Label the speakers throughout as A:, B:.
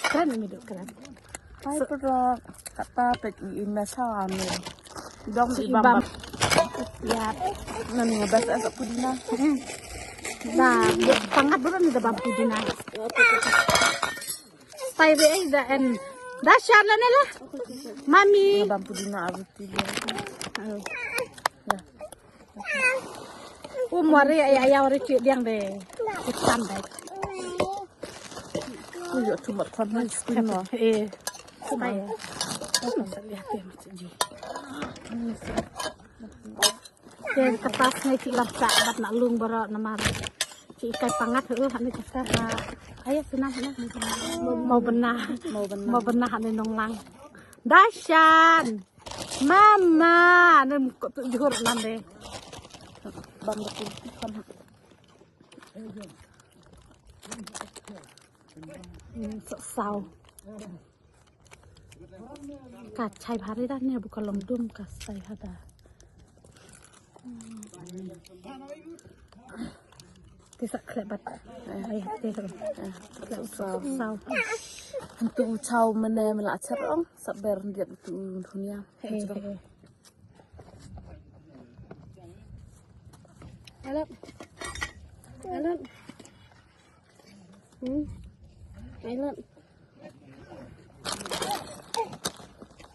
A: Keren ini dok keren.
B: Hai produk kata PKI Masalah nih. Dong
A: Si
B: ibam.
A: Ibam. Ya.
B: Nani ngebas esok pudina.
A: Nah, pangat bukan di dalam pudina. Stay be da en. Dasar lah nih lah. Mami.
B: Ngebam pudina abuti dia.
A: Umari ayah ori cik diang deh. Ikan deh.
B: Aku juga cuma karena skin lah.
A: Saya. Lihat ya macam ni. Dia kertasnya cik lapsak bat nak lung berat nama. Cik ikai pangat ni kita. Ayah senang. Mau benah ni nonglang. Dasyan. Mama, ni kok tu juhur nanti.
B: Bang betul kan.
A: Sao. Kacai hari dah ni bukan lomdum kacai ada. Tidak kelebat. Ayah tidak. Sao.
B: Untuk ucau mana melacar orang sabar dia betul dunia.
A: Alat. Alat. Alat.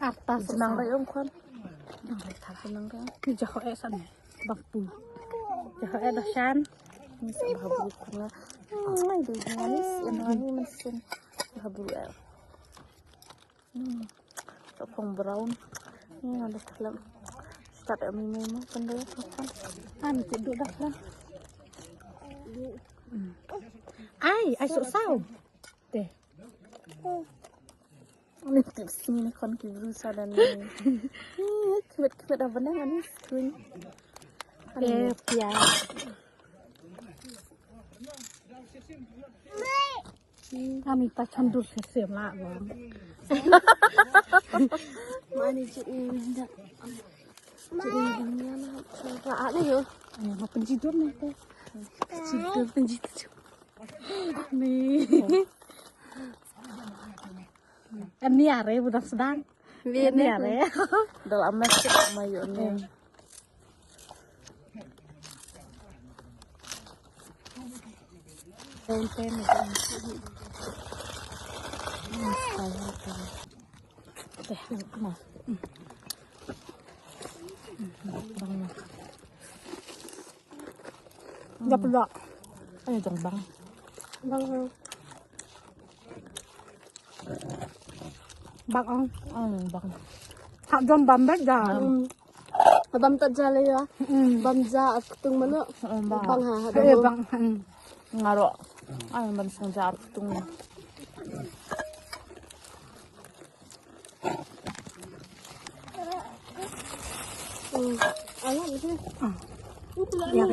A: Atas
B: Senang rai om kan.
A: senang rai tak
B: Senang kan.
A: ni jauh san bangpu. Jauh dasan.
B: Ini sahabat karena itu manis yang ini mesin sahabat. Sopong brown. Ini ada dalam start mimo pandai kan.
A: Duduk dah lah. Ai sok sao. Teh.
B: Ini tips ni kan kibrusa dan ini. Kebet apa nih manis kuing.
A: Pia. Kami tak candur sesim lah bang.
B: Mana cik indah. Cik indah nak rasa ni yo.
A: Mau penjidur nih teh. Penjidur. Nih. Ini are budak sedang. Ini are.
B: Dalam mesik mayonnya.
A: Tempe teh mau. Enggak perlu.
B: Ayo dong bang.
A: Bang
B: Bang.
A: Hak jom bambet dah.
B: Abang tak jalan ya. Bamza at tung mana. Bang ha.
A: Bang.
B: Ngaro. Ay man sang jap tung.
A: Alam itu. Ya.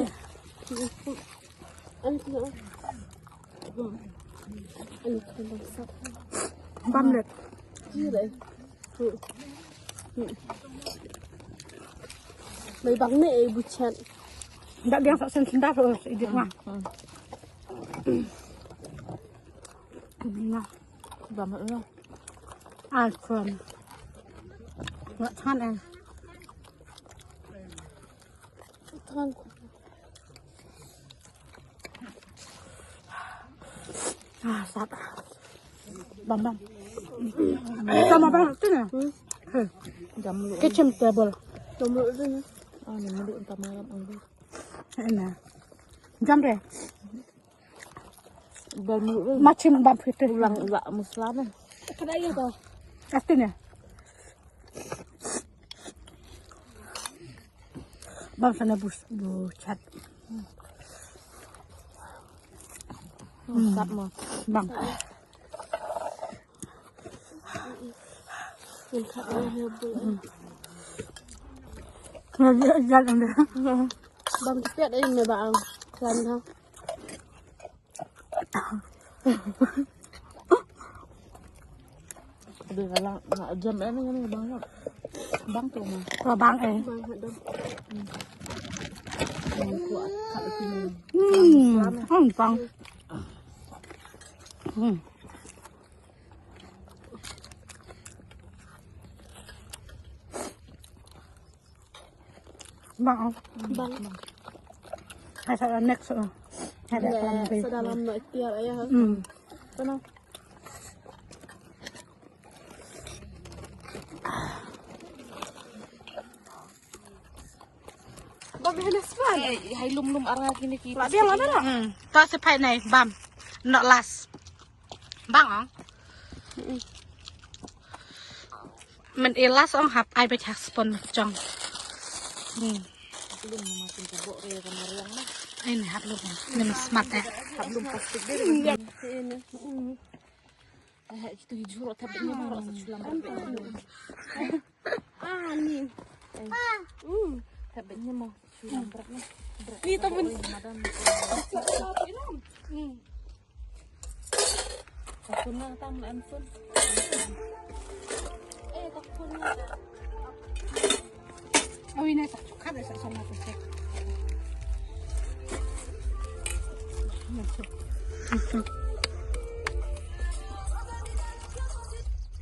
A: Bamlet.
B: May bang ni buchan.
A: Enggak dia tak sendah terus hidup mah. Nah,
B: Bamlet no.
A: alfon. Enggak tahan
B: Tan.
A: Sat. Bambang. Sama bang tu ni.
B: Jam lu.
A: Kitchen table.
B: Jam lu tu ni. Ni mulu entar malam anggur.
A: Enak. Jam deh.
B: Bal mulu
A: Macam bam itu.
B: ulang enggak muslim.
A: Kada iya toh. Kastin ya. Bang sana bucat.
B: Sat mah.
A: Bang. Jalan deh.
B: Bang tiap ini ni bang. Kan ha. Aduh kalau nak jam ni bang. Bang tu mah.
A: Kalau bang
B: Bang ada. Kuat kat sini.
A: Bang. Bang.
B: Bang.
A: Ada next. Ada
B: Ya,
A: lebih.
B: sedalam no ikhtiar ayah. Tenang. Bagaimana sih? Hai lum arah gini kita.
A: Dia mana dong? Tahu sepai nih, bam. Not last. Bang. Mình ilas ông hạp ai bị chặt spon trong.
B: Belum makin kubuk ya kamar yang mah.
A: Ini hạp luôn. Mình smart ya.
B: Belum plastik deh. Ini. Itu hijau tabnya marah sesulam berbeda. Nih. Tabnya mau sulam beratnya. Ini temen. Aku nang tam handphone.
A: Oh ini tak cukup ada sama tu.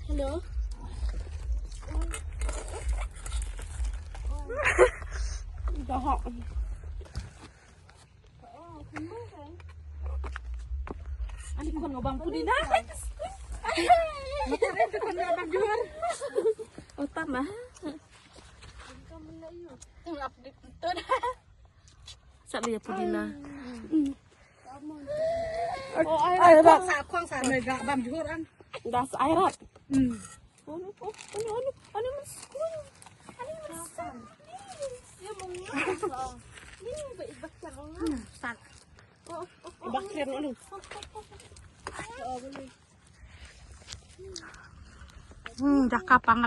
B: Halo.
A: Dah.
B: Ani kon ngobang pudina.
A: Makanya tu kan abang jual.
B: Oh tanah.
A: Update betul.
B: Sat dia pudina.
A: Oh air dah. Kuang sa mega bam jual an.
B: Das airat.
A: Anu.
B: Ani mas. Ani mas. Ya mau ngapa? Ini baik bakar orang.
A: Sat. Bakar anu.
B: Oh boleh.
A: Dah kapang.